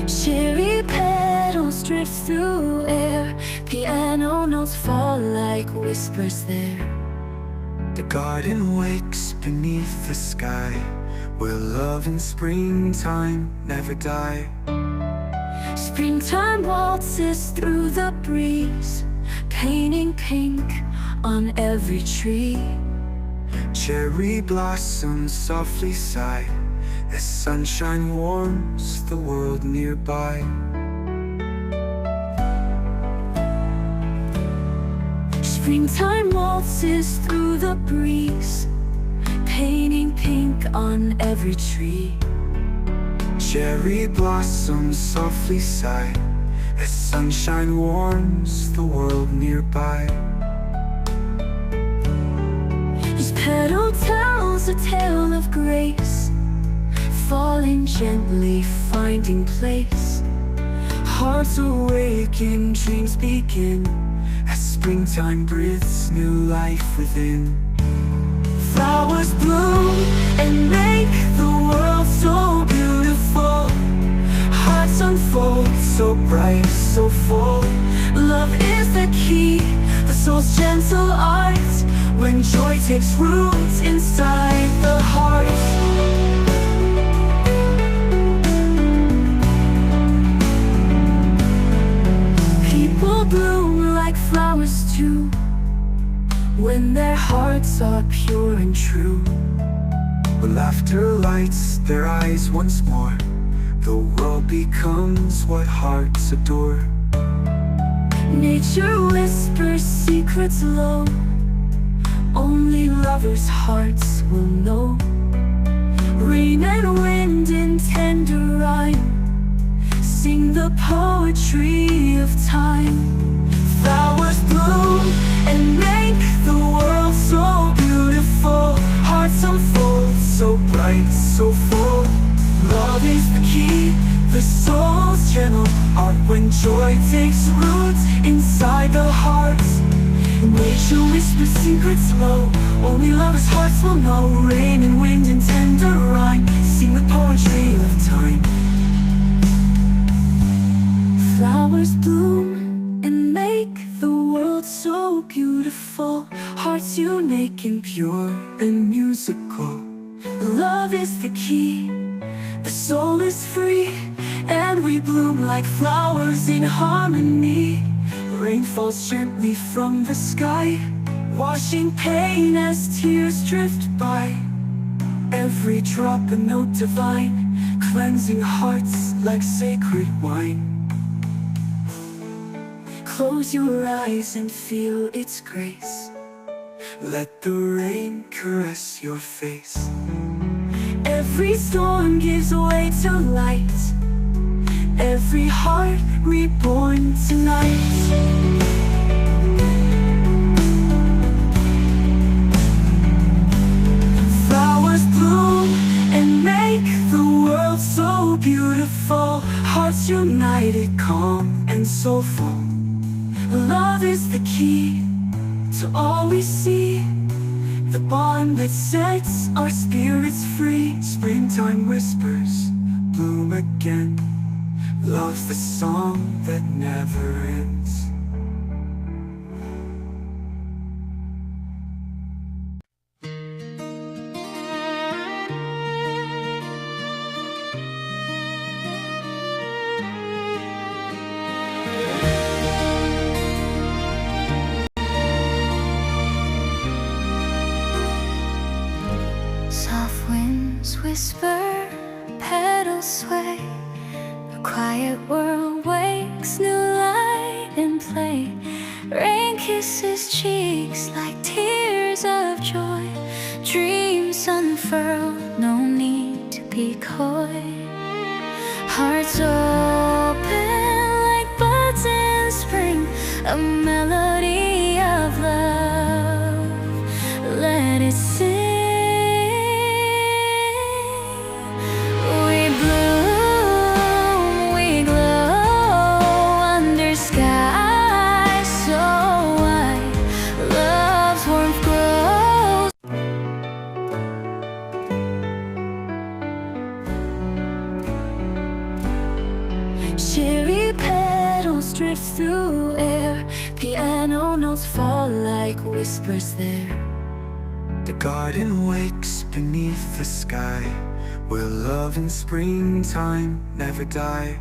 Cherry petals drift through air, piano notes fall like whispers there. The garden wakes beneath the sky, where love and springtime never die. Springtime waltzes through the breeze, painting pink on every tree. Cherry blossoms softly sigh as sunshine warms the world nearby. Springtime waltzes through the breeze, painting pink on every tree. Cherry blossoms softly sigh as sunshine warms the world nearby. Each petal tells a tale of grace, falling gently, finding place. Hearts awaken, dreams begin, as springtime breathes new life within. Flowers bloom and make the world so beautiful. Hearts unfold, so bright, so full. Love is the key, the soul's gentle art, when joy takes root inside the heart. People bloom like flowers too, when their hearts are pure and true. When laughter lights their eyes once more, the world becomes what hearts adore. Nature whispers secrets low, only lovers' hearts will know. Rain and wind in tender rhyme sing the poetry of time. Flowers bloom and make the world so beautiful. Hearts unfold, so bright, so full. Love is the key, the soul's gentle art, when joy takes root inside the heart. Nature whispers secrets low, only lovers' hearts will know. Rain and wind in tender rhyme sing the poetry of time. Flowers bloom and make the world so beautiful. Hearts unique and Pure and musical. love is the key, the soul is free, and we bloom like flowers in harmony. Rain falls gently from the sky, Washing pain as tears drift by. every drop a note divine, cleansing hearts like sacred wine. Close your eyes and feel its grace. Let the rain caress your face. Every storm gives way to light, every heart reborn tonight. Flowers bloom and make the world so beautiful. Hearts united, calm and soulful. Love is the key to all we see, the bond that sets our spirits free. Springtime whispers, bloom again. Love's the song that never ends. Soft winds whisper, petals sway. The quiet world wakes, new light and play. Rain kisses cheeks like tears of joy. Dreams unfurl, no need to be coy. Hearts open like buds in spring, a melody of love. Let it sing. drift through air. Piano notes fall like whispers there. The garden wakes beneath the sky, where love and springtime never die.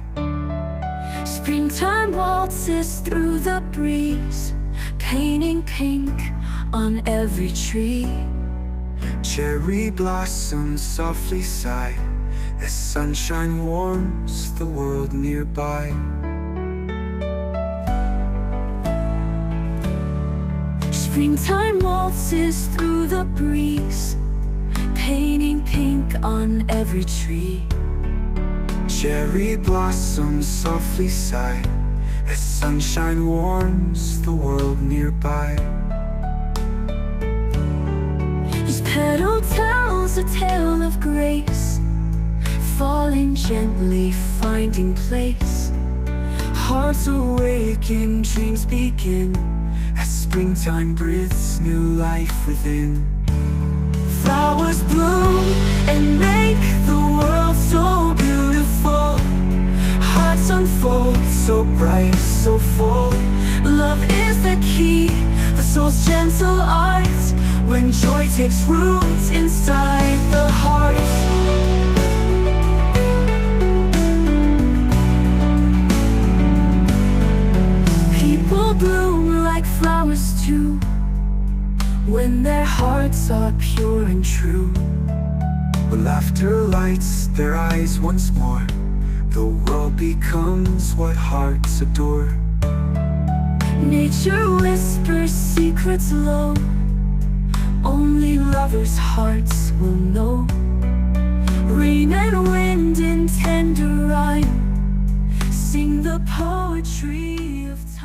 Springtime waltzes through the breeze, painting pink on every tree. Cherry blossoms softly sigh as sunshine warms the world nearby. Springtime waltzes through the breeze, painting pink on every tree. Cherry blossoms softly sigh as sunshine warms the world nearby. Each petal tells a tale of grace, falling gently, finding place. Hearts awaken, dreams begin, as springtime breathes new life within. Flowers bloom and make the world so beautiful. Hearts unfold, so bright, so full. Love is the key, the soul's gentle art, When joy takes root inside the heart. People bloom like flowers too, when their hearts are pure and true. When laughter lights their eyes once more, the world becomes what hearts adore. Nature whispers secrets low, only lovers' hearts will know. Rain and wind in tender rhyme sing the poetry of time.